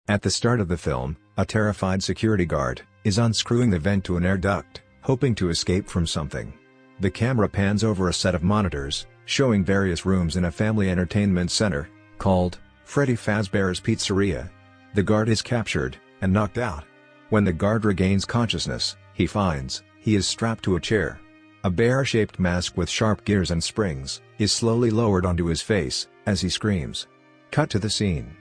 At the start of the film, a terrified security guard is unscrewing the vent to an air duct, hoping to escape from something. The camera pans over a set of monitors, showing various rooms in a family entertainment center, called Freddy Fazbear's Pizzeria. The guard is captured, and knocked out. When the guard regains consciousness, he finds he is strapped to a chair. A bear-shaped mask with sharp gears and springs is slowly lowered onto his face, as he screams. Cut to the scene.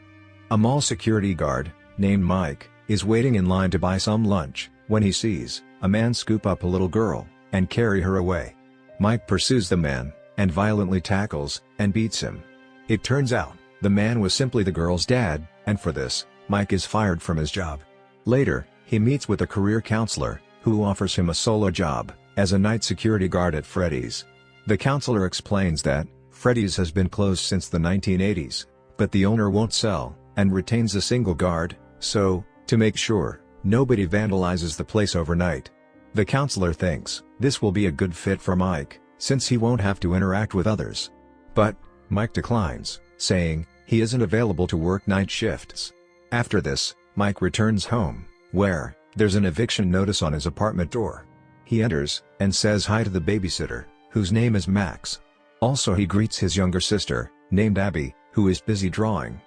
A mall security guard, named Mike, is waiting in line to buy some lunch, when he sees a man scoop up a little girl and carry her away. Mike pursues the man, and violently tackles and beats him. It turns out, the man was simply the girl's dad, and for this, Mike is fired from his job. Later, he meets with a career counselor, who offers him a solo job as a night security guard at Freddy's. The counselor explains that Freddy's has been closed since the 1980s, but the owner won't sell, and retains a single guard, so, to make sure nobody vandalizes the place overnight. The counselor thinks this will be a good fit for Mike, since he won't have to interact with others. But Mike declines, saying he isn't available to work night shifts. After this, Mike returns home, where there's an eviction notice on his apartment door. He enters, and says hi to the babysitter, whose name is Max. Also he greets his younger sister, named Abby, who is busy drawing.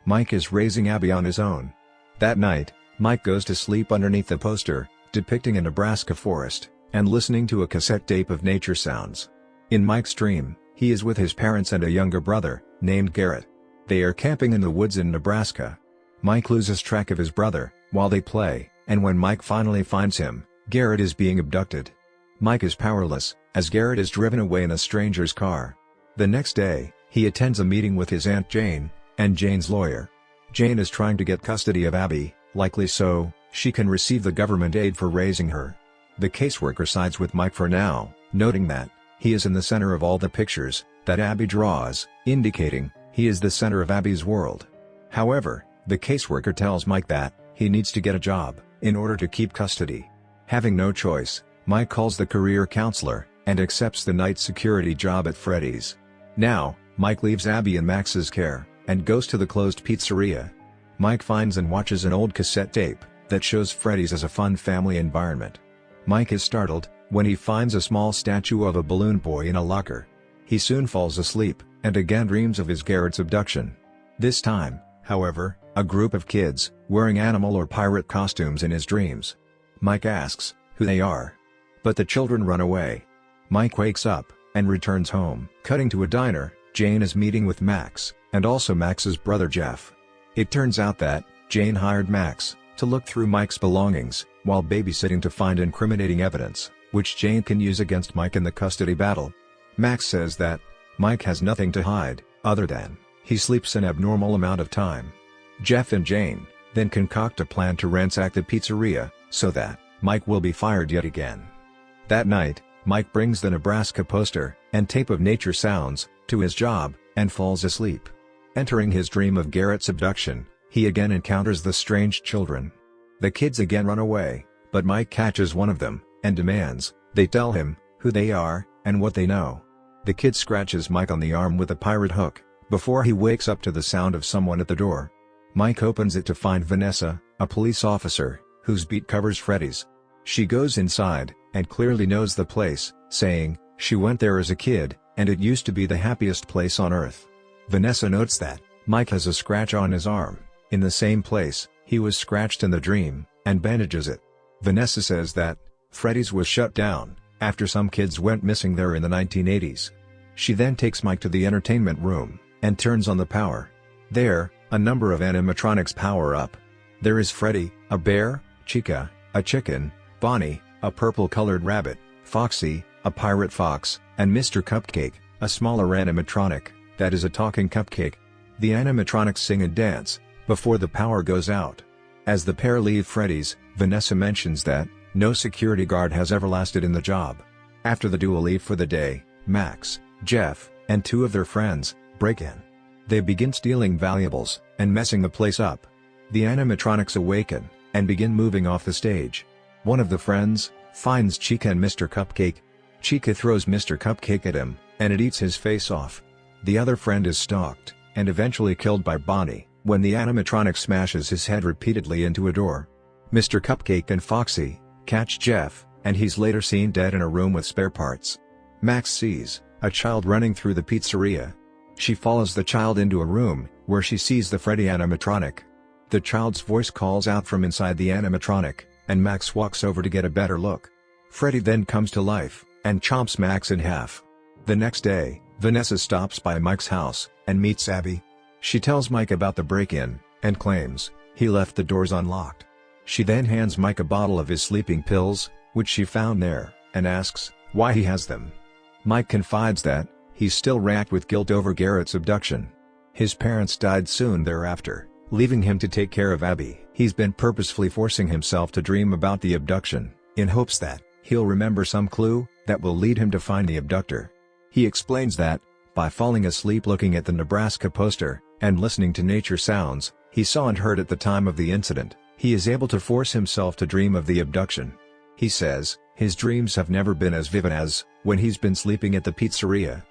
Mike is raising Abby on his own. That night, Mike goes to sleep underneath the poster, depicting a Nebraska forest, and listening to a cassette tape of nature sounds. In Mike's dream, he is with his parents and a younger brother, named Garrett. They are camping in the woods in Nebraska. Mike loses track of his brother while they play, and when Mike finally finds him, Garrett is being abducted. Mike is powerless, as Garrett is driven away in a stranger's car. The next day, he attends a meeting with his Aunt Jane, and Jane's lawyer. Jane is trying to get custody of Abby, likely so she can receive the government aid for raising her. The caseworker sides with Mike for now, noting that he is in the center of all the pictures that Abby draws, indicating he is the center of Abby's world. However, the caseworker tells Mike that he needs to get a job in order to keep custody. Having no choice, Mike calls the career counselor and accepts the night security job at Freddy's. Now, Mike leaves Abby in Max's care and goes to the closed pizzeria. Mike finds and watches an old cassette tape that shows Freddy's as a fun family environment. Mike is startled when he finds a small statue of a balloon boy in a locker. He soon falls asleep and again dreams of his Garrett's abduction. This time, however, a group of kids wearing animal or pirate costumes in his dreams. Mike asks who they are, but the children run away. Mike wakes up and returns home. Cutting to a diner, Jane is meeting with Max, and also Max's brother Jeff. It turns out that Jane hired Max to look through Mike's belongings while babysitting to find incriminating evidence, which Jane can use against Mike in the custody battle. Max says that Mike has nothing to hide, other than he sleeps an abnormal amount of time. Jeff and Jane then concoct a plan to ransack the pizzeria, so that Mike will be fired yet again. That night, Mike brings the Nebraska poster and tape of nature sounds to his job, and falls asleep. Entering his dream of Garrett's abduction, he again encounters the strange children. The kids again run away, but Mike catches one of them, and demands they tell him who they are, and what they know. The kid scratches Mike on the arm with a pirate hook, before he wakes up to the sound of someone at the door. Mike opens it to find Vanessa, a police officer, whose beat covers Freddy's. She goes inside, and clearly knows the place, saying she went there as a kid, and it used to be the happiest place on earth. Vanessa notes that Mike has a scratch on his arm, in the same place he was scratched in the dream, and bandages it. Vanessa says that Freddy's was shut down after some kids went missing there in the 1980s. She then takes Mike to the entertainment room, and turns on the power. There, a number of animatronics power up. There is Freddy, a bear, Chica, a chicken, Bonnie, a purple-colored rabbit, Foxy, a pirate fox, and Mr. Cupcake, a smaller animatronic that is a talking cupcake. The animatronics sing and dance before the power goes out. As the pair leave Freddy's, Vanessa mentions that no security guard has ever lasted in the job. After the duo leave for the day, Max, Jeff, and two of their friends break in. They begin stealing valuables and messing the place up. The animatronics awaken and begin moving off the stage. One of the friends finds Chica and Mr. Cupcake. Chica throws Mr. Cupcake at him, and it eats his face off. The other friend is stalked and eventually killed by Bonnie, when the animatronic smashes his head repeatedly into a door. Mr. Cupcake and Foxy catch Jeff, and he's later seen dead in a room with spare parts. Max sees a child running through the pizzeria. She follows the child into a room, where she sees the Freddy animatronic. The child's voice calls out from inside the animatronic, and Max walks over to get a better look. Freddy then comes to life, and chomps Max in half. The next day, Vanessa stops by Mike's house, and meets Abby. She tells Mike about the break-in, and claims he left the doors unlocked. She then hands Mike a bottle of his sleeping pills, which she found there, and asks why he has them. Mike confides that he's still racked with guilt over Garrett's abduction. His parents died soon thereafter, leaving him to take care of Abby. He's been purposefully forcing himself to dream about the abduction, in hopes that he'll remember some clue that will lead him to find the abductor. He explains that, by falling asleep looking at the Nebraska poster, and listening to nature sounds he saw and heard at the time of the incident, he is able to force himself to dream of the abduction. He says his dreams have never been as vivid as when he's been sleeping at the pizzeria.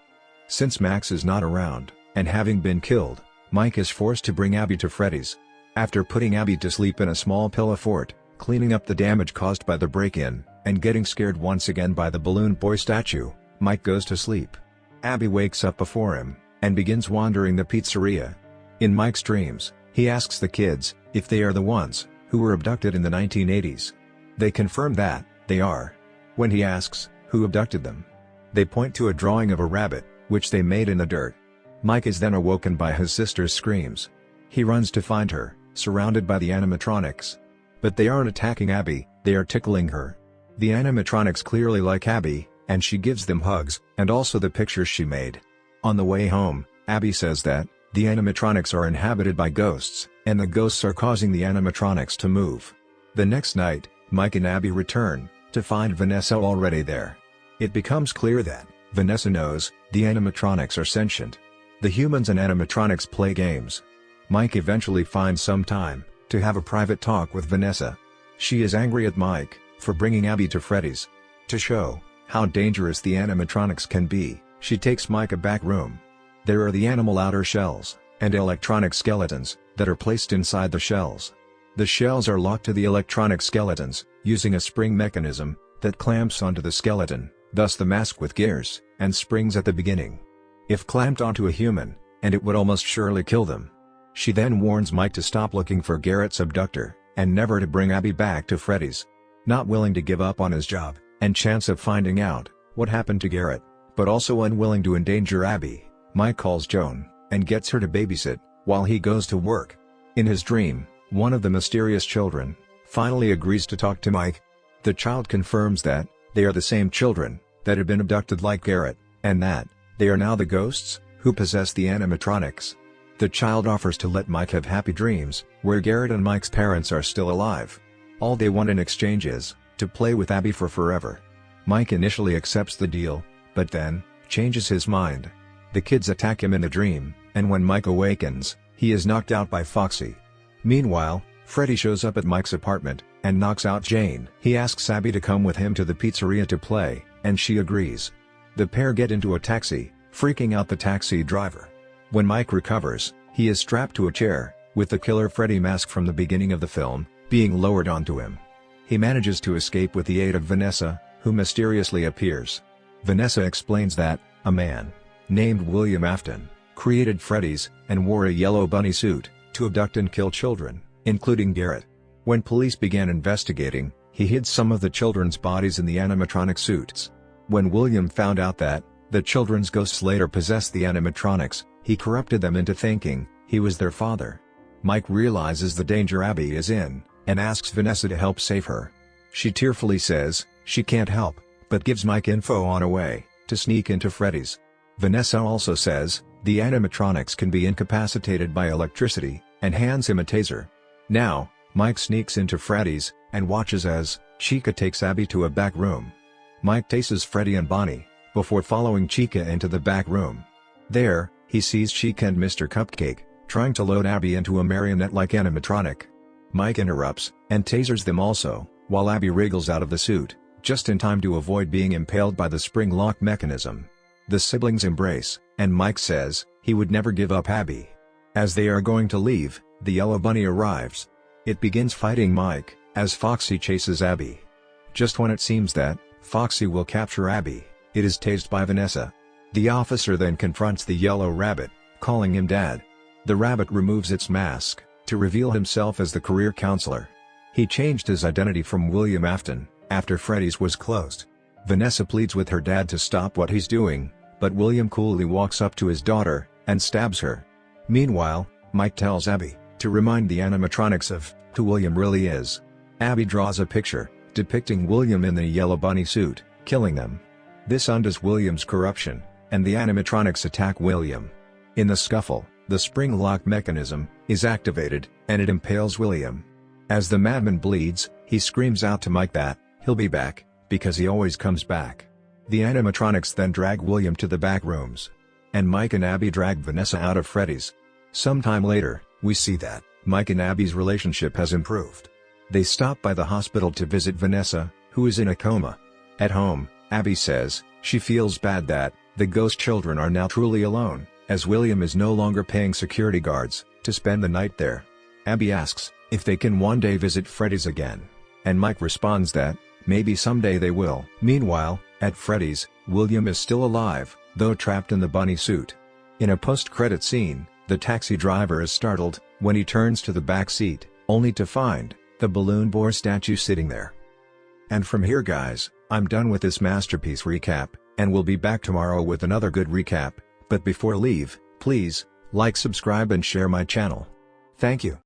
Since Max is not around, and having been killed, Mike is forced to bring Abby to Freddy's. After putting Abby to sleep in a small pillow fort, cleaning up the damage caused by the break-in, and getting scared once again by the balloon boy statue, Mike goes to sleep. Abby wakes up before him, and begins wandering the pizzeria. In Mike's dreams, he asks the kids if they are the ones who were abducted in the 1980s. They confirm that they are. When he asks who abducted them, they point to a drawing of a rabbit, which they made in the dirt. Mike is then awoken by his sister's screams. He runs to find her, surrounded by the animatronics. But they aren't attacking Abby, they are tickling her. The animatronics clearly like Abby, and she gives them hugs, and also the pictures she made. On the way home, Abby says that the animatronics are inhabited by ghosts, and the ghosts are causing the animatronics to move. The next night, Mike and Abby return, to find Vanessa already there. It becomes clear that Vanessa knows the animatronics are sentient. The humans and animatronics play games. Mike eventually finds some time to have a private talk with Vanessa. She is angry at Mike for bringing Abby to Freddy's. To show how dangerous the animatronics can be, she takes Mike a back room. There are the animal outer shells and electronic skeletons that are placed inside the shells. The shells are locked to the electronic skeletons using a spring mechanism that clamps onto the skeleton, thus the mask with gears and springs at the beginning. If clamped onto a human, and it would almost surely kill them. She then warns Mike to stop looking for Garrett's abductor, and never to bring Abby back to Freddy's. Not willing to give up on his job and chance of finding out what happened to Garrett, but also unwilling to endanger Abby, Mike calls Joan and gets her to babysit while he goes to work. In his dream, one of the mysterious children finally agrees to talk to Mike. The child confirms that they are the same children that had been abducted like Garrett, and that they are now the ghosts who possess the animatronics. The child offers to let Mike have happy dreams, where Garrett and Mike's parents are still alive. All they want in exchange is to play with Abby for forever. Mike initially accepts the deal, but then changes his mind. The kids attack him in the dream, and when Mike awakens, he is knocked out by Foxy. Meanwhile, Freddy shows up at Mike's apartment and knocks out Jane. He asks Abby to come with him to the pizzeria to play, and she agrees. The pair get into a taxi, freaking out the taxi driver. When Mike recovers, he is strapped to a chair, with the killer Freddy mask from the beginning of the film being lowered onto him. He manages to escape with the aid of Vanessa, who mysteriously appears. Vanessa explains that a man named William Afton created Freddy's and wore a yellow bunny suit to abduct and kill children, including Garrett. When police began investigating, he hid some of the children's bodies in the animatronic suits. When William found out that the children's ghosts later possessed the animatronics, he corrupted them into thinking he was their father. Mike realizes the danger Abby is in, and asks Vanessa to help save her. She tearfully says she can't help, but gives Mike info on a way to sneak into Freddy's. Vanessa also says the animatronics can be incapacitated by electricity, and hands him a taser. Now, Mike sneaks into Freddy's, and watches as Chica takes Abby to a back room. Mike tases Freddy and Bonnie, before following Chica into the back room. There, he sees Chica and Mr. Cupcake trying to load Abby into a marionette-like animatronic. Mike interrupts, and tasers them also, while Abby wriggles out of the suit, just in time to avoid being impaled by the spring lock mechanism. The siblings embrace, and Mike says he would never give up Abby. As they are going to leave, the yellow bunny arrives. It begins fighting Mike, as Foxy chases Abby. Just when it seems that Foxy will capture Abby, it is tased by Vanessa. The officer then confronts the yellow rabbit, calling him Dad. The rabbit removes its mask, to reveal himself as the career counselor. He changed his identity from William Afton, after Freddy's was closed. Vanessa pleads with her dad to stop what he's doing, but William coolly walks up to his daughter, and stabs her. Meanwhile, Mike tells Abby, to remind the animatronics of who William really is. Abby draws a picture, depicting William in the yellow bunny suit, killing them. This undoes William's corruption, and the animatronics attack William. In the scuffle, the spring lock mechanism is activated, and it impales William. As the madman bleeds, he screams out to Mike that he'll be back, because he always comes back. The animatronics then drag William to the back rooms. And Mike and Abby drag Vanessa out of Freddy's. Sometime later, we see that Mike and Abby's relationship has improved. They stop by the hospital to visit Vanessa, who is in a coma. At home, Abby says she feels bad that the ghost children are now truly alone, as William is no longer paying security guards to spend the night there. Abby asks if they can one day visit Freddy's again, and Mike responds that maybe someday they will. Meanwhile, at Freddy's, William is still alive, though trapped in the bunny suit. In a post-credit scene, the taxi driver is startled when he turns to the back seat, only to find the balloon boar statue sitting there. And from here guys, I'm done with this masterpiece recap, and we'll be back tomorrow with another good recap, but before leave, please, like, subscribe and share my channel. Thank you.